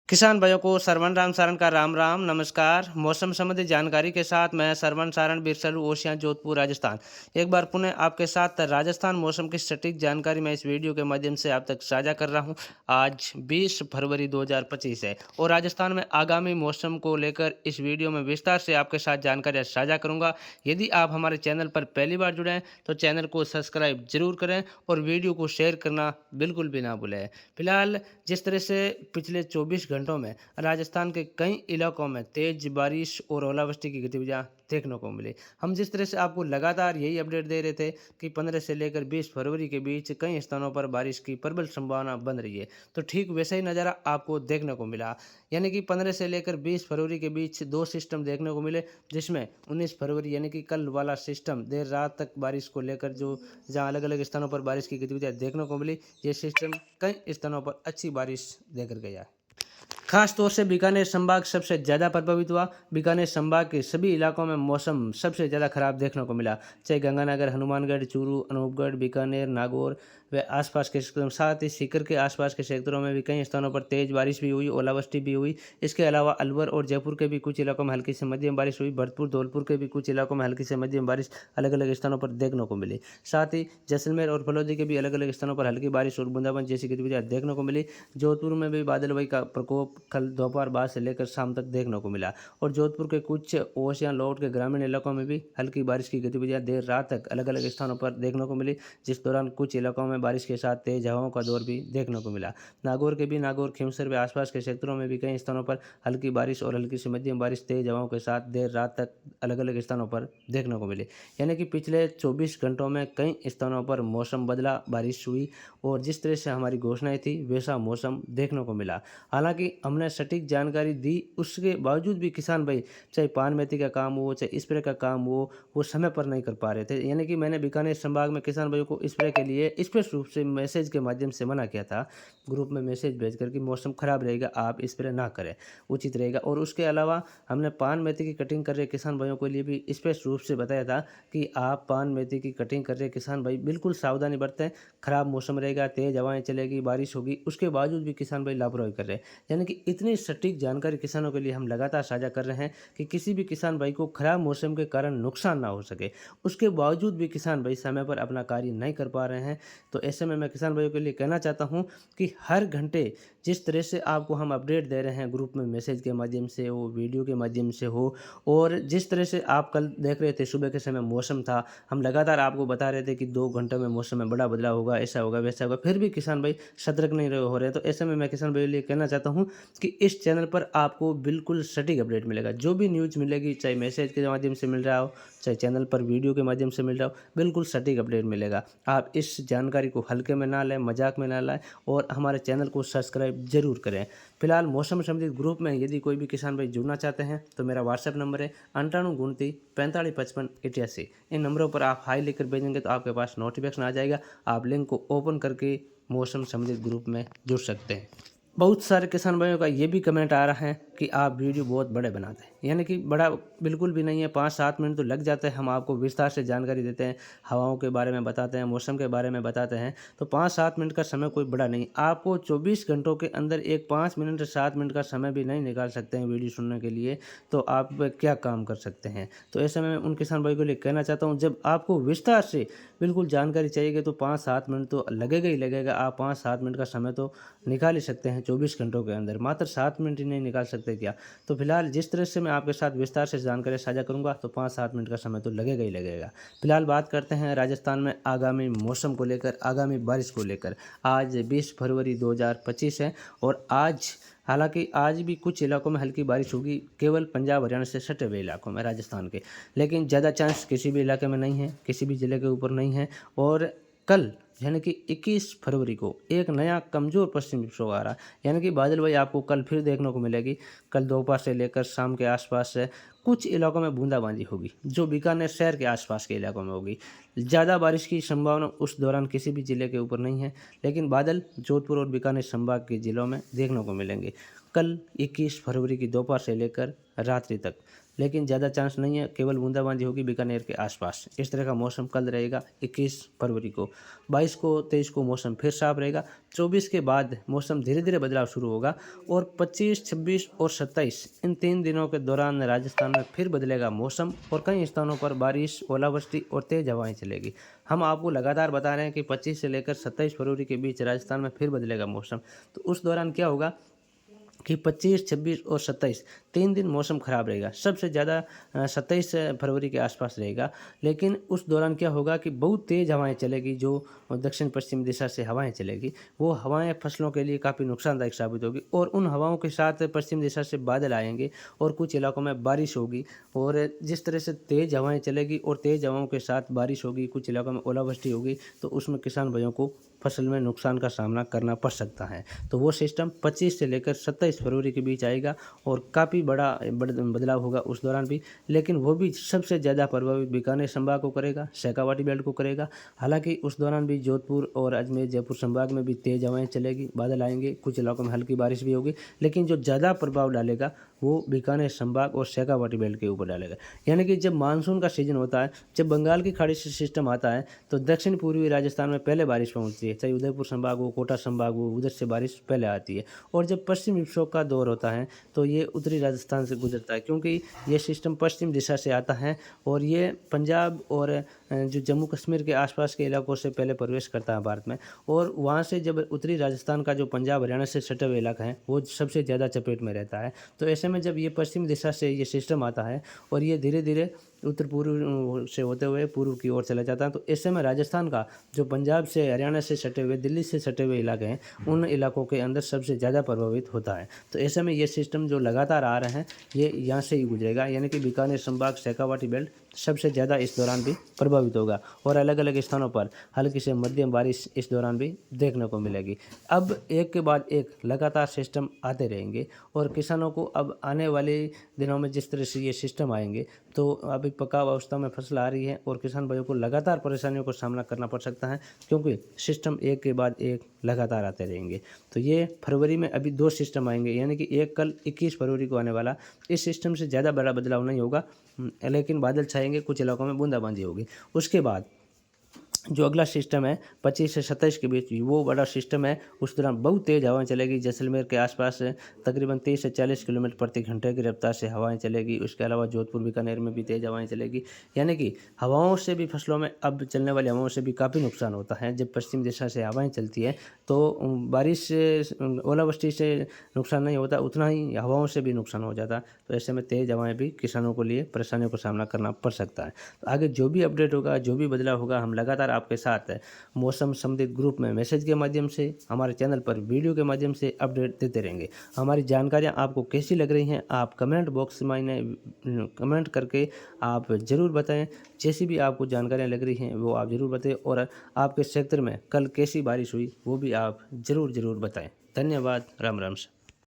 किसान भाइयों को सरवन राम सारन का राम राम नमस्कार। मौसम संबंधी जानकारी के साथ मैं सरवन सारन बिरसलू ओशियां जोधपुर राजस्थान एक बार पुनः आपके साथ राजस्थान मौसम की सटीक जानकारी मैं इस वीडियो के माध्यम से आप तक साझा कर रहा हूं। आज 20 फरवरी 2025 है और राजस्थान में आगामी मौसम को लेकर इस वीडियो में विस्तार से आपके साथ जानकारी साझा करूंगा। यदि आप हमारे चैनल पर पहली बार जुड़े हैं तो चैनल को सब्सक्राइब जरूर करें और वीडियो को शेयर करना बिल्कुल भी ना भूलें। फिलहाल जिस तरह से पिछले 24 घंटों में राजस्थान के कई इलाकों में तेज बारिश और ओलावृष्टि की गतिविधियां देखने को मिली। हम जिस तरह से आपको लगातार यही अपडेट दे रहे थे कि 15 से लेकर 20 फरवरी के बीच कई स्थानों पर बारिश की प्रबल संभावना बन रही है, तो ठीक वैसा ही नज़ारा आपको देखने को मिला। यानी कि 15 से लेकर 20 फरवरी के बीच दो सिस्टम देखने को मिले, जिसमें 19 फरवरी यानी कि कल वाला सिस्टम देर रात तक बारिश को लेकर जो जहां अलग अलग स्थानों पर बारिश की गतिविधियां देखने को मिली, ये सिस्टम कई स्थानों पर अच्छी बारिश देकर गया। खास तौर से बीकानेर संभाग सबसे ज़्यादा प्रभावित हुआ। बीकानेर संभाग के सभी इलाकों में मौसम सबसे ज़्यादा खराब देखने को मिला, चाहे गंगानगर, हनुमानगढ़, चूरू, अनूपगढ़, बीकानेर, नागौर व आसपास के क्षेत्रों में। साथ ही सीकर के आसपास के क्षेत्रों में भी कई स्थानों पर तेज बारिश भी हुई, ओलावृष्टि भी हुई। इसके अलावा अलवर और जयपुर के भी कुछ इलाकों में हल्की से मध्यम बारिश हुई। भरतपुर, धौलपुर के भी कुछ इलाकों में हल्की से मध्यम बारिश अलग अलग स्थानों पर देखने को मिली। साथ ही जैसलमेर और फलौदी के भी अलग अलग स्थानों पर हल्की बारिश और बूंदाबांदी जैसी गतिविधियां देखने को मिली। जोधपुर में भी बादलवाई का प्रकोप कल दोपहर बाद से लेकर शाम तक देखने को मिला और जोधपुर के कुछ ओशियां लौट के ग्रामीण इलाकों में भी हल्की बारिश की गतिविधियां देर रात तक अलग अलग स्थानों पर देखने को मिली, जिस दौरान कुछ इलाकों में बारिश के साथ तेज हवाओं का दौर भी देखने को मिला। नागौर के भी नागौर, खींवसर व आसपास के क्षेत्रों में भी कई स्थानों पर हल्की बारिश और हल्की से मध्यम बारिश तेज हवाओं के साथ देर रात तक अलग अलग स्थानों पर देखने को मिली। यानी कि पिछले 24 घंटों में कई स्थानों पर मौसम बदला, बारिश हुई और जिस तरह से हमारी घोषणाएं थी वैसा मौसम देखने को मिला। हालांकि हमने सटीक जानकारी दी, उसके बावजूद भी किसान भाई, चाहे पान मेथी का काम हो, चाहे स्प्रे का काम हो, वो समय पर नहीं कर पा रहे थे। यानी कि मैंने बीकानेर संभाग में किसान भाइयों को स्प्रे के लिए स्पष्ट रूप से मैसेज के माध्यम से मना किया था, ग्रुप में मैसेज भेजकर कि मौसम खराब रहेगा, आप स्प्रे ना करें, उचित रहेगा। और उसके अलावा हमने पान मेथी की कटिंग कर रहे किसान भाइयों के लिए भी स्पष्ट रूप से बताया था कि आप पान मेथी की कटिंग कर रहे किसान भाई बिल्कुल सावधानी बरतें, खराब मौसम रहेगा, तेज हवाएं चलेगी, बारिश होगी। उसके बावजूद भी किसान भाई लापरवाही कर रहे हैं। यानी कि इतनी सटीक जानकारी किसानों के लिए हम लगातार साझा कर रहे हैं कि किसी भी किसान भाई को खराब मौसम के कारण नुकसान ना हो सके। उसके बावजूद भी किसान भाई समय पर अपना कार्य नहीं कर पा रहे हैं। तो ऐसे में मैं किसान भाइयों के लिए कहना चाहता हूं कि हर घंटे जिस तरह से आपको हम अपडेट दे रहे हैं, ग्रुप में मैसेज के माध्यम से हो, वीडियो के माध्यम से हो, और जिस तरह से आप कल देख रहे थे सुबह के समय मौसम था, हम लगातार आपको बता रहे थे कि 2 घंटों में मौसम में बड़ा बदलाव होगा, ऐसा होगा, वैसा होगा, फिर भी किसान भाई सतर्क नहीं हो रहे। तो ऐसे में मैं किसान भाई के लिए कहना चाहता हूँ कि इस चैनल पर आपको बिल्कुल सटीक अपडेट मिलेगा। जो भी न्यूज़ मिलेगी, चाहे मैसेज के माध्यम से मिल रहा हो, चाहे चैनल पर वीडियो के माध्यम से मिल रहा हो, बिल्कुल सटीक अपडेट मिलेगा। आप इस जानकारी को हल्के में ना लें, मजाक में ना लाएं और हमारे चैनल को सब्सक्राइब जरूर करें। फिलहाल मौसम संबंधित ग्रुप में यदि कोई भी किसान भाई जुड़ना चाहते हैं तो मेरा व्हाट्सएप नंबर है 9829 4555 88। इन नंबरों पर आप हाई लिखकर भेजेंगे तो आपके पास नोटिफिकेशन आ जाएगा। आप लिंक को ओपन करके मौसम संबंधित ग्रुप में जुड़ सकते हैं। बहुत सारे किसान भाइयों का ये भी कमेंट आ रहा है कि आप वीडियो बहुत बड़े बनाते हैं। यानी कि बड़ा बिल्कुल भी नहीं है, 5-7 मिनट तो लग जाते हैं। हम आपको विस्तार से जानकारी देते हैं, हवाओं के बारे में बताते हैं, मौसम के बारे में बताते हैं, तो 5-7 मिनट का समय कोई बड़ा नहीं। आपको 24 घंटों के अंदर एक 5 मिनट 7 मिनट का समय भी नहीं निकाल सकते हैं वीडियो सुनने के लिए, तो आप क्या काम कर सकते हैं। तो ऐसे में मैं उन किसान भाई को लिए कहना चाहता हूँ, जब आपको विस्तार से बिल्कुल जानकारी चाहिए तो 5-7 मिनट तो लगेगा ही लगेगा। आप 5-7 मिनट का समय तो निकाल ही सकते हैं 24 घंटों के अंदर, मात्र 7 मिनट ही नहीं निकाल सकते क्या। तो फिलहाल जिस तरह से मैं आपके साथ विस्तार से जानकारी साझा करूंगा तो 5-7 मिनट का समय तो लगेगा ही लगेगा। फिलहाल बात करते हैं राजस्थान में आगामी मौसम को लेकर, आगामी बारिश को लेकर। आज 20 फरवरी 2025 है और हालांकि आज भी कुछ इलाकों में हल्की बारिश होगी, केवल पंजाब हरियाणा से सटे हुए इलाकों में राजस्थान के, लेकिन ज़्यादा चांस किसी भी इलाके में नहीं है, किसी भी ज़िले के ऊपर नहीं है। और कल यानी कि 21 फरवरी को एक नया कमज़ोर पश्चिमी विक्षोभ आ रहा है। यानी कि बादलवाई आपको कल फिर देखने को मिलेगी। कल दोपहर से लेकर शाम के आसपास से कुछ इलाकों में बूंदाबांदी होगी, जो बीकानेर शहर के आसपास के इलाकों में होगी। ज़्यादा बारिश की संभावना उस दौरान किसी भी ज़िले के ऊपर नहीं है, लेकिन बादल जोधपुर और बीकानेर संभाग के ज़िलों में देखने को मिलेंगे कल 21 फरवरी की दोपहर से लेकर रात्रि तक। लेकिन ज़्यादा चांस नहीं है, केवल बूंदाबांदी होगी बीकानेर के आसपास। इस तरह का मौसम कल रहेगा 21 फरवरी को। 22 को 23 को मौसम फिर साफ रहेगा। 24 के बाद मौसम धीरे धीरे बदलाव शुरू होगा और 25, 26 और 27 इन 3 दिनों के दौरान राजस्थान में फिर बदलेगा मौसम और कई स्थानों पर बारिश, ओलावृष्टि और तेज हवाएं चलेगी। हम आपको लगातार बता रहे हैं कि 25 से लेकर 27 फरवरी के बीच राजस्थान में फिर बदलेगा मौसम। तो उस दौरान क्या होगा कि 25, 26 और 27 3 दिन मौसम ख़राब रहेगा। सबसे ज़्यादा 27 फरवरी के आसपास रहेगा। लेकिन उस दौरान क्या होगा कि बहुत तेज़ हवाएं चलेगी, जो दक्षिण पश्चिम दिशा से हवाएं चलेगी, वो हवाएं फसलों के लिए काफ़ी नुकसानदायक साबित होगी। और उन हवाओं के साथ पश्चिम दिशा से बादल आएंगे और कुछ इलाकों में बारिश होगी। और जिस तरह से तेज़ हवाएं चलेगी और तेज़ हवाओं के साथ बारिश होगी, कुछ इलाकों में ओलावृष्टि होगी, तो उसमें किसान भाइयों को फसल में नुकसान का सामना करना पड़ सकता है। तो वो सिस्टम 25 से लेकर 27 फरवरी के बीच आएगा और काफ़ी बड़ा बदलाव होगा उस दौरान भी। लेकिन वो भी सबसे ज़्यादा प्रभावित बीकानेर संभाग को करेगा, शेखावाटी बेल्ट को करेगा। हालांकि उस दौरान भी जोधपुर और अजमेर, जयपुर संभाग में भी तेज़ हवाएं चलेगी, बादल आएंगे, कुछ इलाकों में हल्की बारिश भी होगी। लेकिन जो ज़्यादा प्रभाव डालेगा वो बीकानेर संभाग और शेखावाटी बेल्ट के ऊपर डालेगा। यानी कि जब मानसून का सीजन होता है, जब बंगाल की खाड़ी से सिस्टम आता है, तो दक्षिण पूर्वी राजस्थान में पहले बारिश पहुंचती है, चाहे उदयपुर संभाग हो, कोटा संभाग हो, उधर से बारिश पहले आती है। और जब पश्चिम विक्षोभ का दौर होता है तो ये उत्तरी राजस्थान से गुजरता है, क्योंकि ये सिस्टम पश्चिम दिशा से आता है और ये पंजाब और जो जम्मू कश्मीर के आसपास के इलाकों से पहले प्रवेश करता है भारत में। और वहाँ से जब उत्तरी राजस्थान का जो पंजाब हरियाणा से सटे हुए इलाका है वो सबसे ज़्यादा चपेट में रहता है। तो ऐसे में जब ये पश्चिम दिशा से ये सिस्टम आता है और ये धीरे धीरे उत्तर पूर्व से होते हुए पूर्व की ओर चला जाता है, तो ऐसे में राजस्थान का जो पंजाब से, हरियाणा से सटे हुए, दिल्ली से सटे हुए इलाके हैं, उन इलाकों के अंदर सबसे ज़्यादा प्रभावित होता है। तो ऐसे में ये सिस्टम जो लगातार आ रहे हैं ये यहाँ से ही गुजरेगा, यानी कि बीकानेर संभाग, शेखावाटी बेल्ट सबसे ज़्यादा इस दौरान भी प्रभावित होगा और अलग अलग स्थानों पर हल्की से मध्यम बारिश इस दौरान भी देखने को मिलेगी। अब एक के बाद एक लगातार सिस्टम आते रहेंगे और किसानों को अब आने वाले दिनों में जिस तरह से ये सिस्टम आएंगे, तो अभी पकाव अवस्था में फसल आ रही है और किसान भाइयों को लगातार परेशानियों का सामना करना पड़ सकता है, क्योंकि सिस्टम एक के बाद एक लगातार आते रहेंगे। तो ये फरवरी में अभी 2 सिस्टम आएंगे, यानी कि एक कल 21 फरवरी को आने वाला। इस सिस्टम से ज़्यादा बड़ा बदलाव नहीं होगा, लेकिन बादल छाएंगे, कुछ इलाकों में बूंदाबांदी होगी। उसके बाद जो अगला सिस्टम है 25 से 27 के बीच, वो बड़ा सिस्टम है। उस दौरान बहुत तेज़ हवाएं चलेगी, जैसलमेर के आसपास तकरीबन 30 से 40 किलोमीटर प्रति घंटे की रफ्तार से हवाएं चलेगी। उसके अलावा जोधपुर, बीकानेर में भी तेज़ हवाएं चलेगी। यानी कि हवाओं से भी फसलों में, अब चलने वाली हवाओं से भी काफ़ी नुकसान होता है। जब पश्चिम दिशा से हवाएँ चलती है तो बारिश से, ओलावृष्टि से नुकसान नहीं होता, उतना ही हवाओं से भी नुकसान हो जाता है। तो ऐसे में तेज़ हवाएँ भी किसानों को लिए परेशानियों का सामना करना पड़ सकता है। तो आगे जो भी अपडेट होगा, जो भी बदलाव होगा, हम लगातार आपके साथ मौसम संबंधित ग्रुप में मैसेज के माध्यम से, हमारे चैनल पर वीडियो के माध्यम से अपडेट देते रहेंगे। हमारी जानकारियाँ आपको कैसी लग रही हैं, आप कमेंट बॉक्स में कमेंट करके आप ज़रूर बताएं। जैसी भी आपको जानकारियाँ लग रही हैं वो आप ज़रूर बताएं और आपके क्षेत्र में कल कैसी बारिश हुई वो भी आप ज़रूर बताएं। धन्यवाद। राम राम।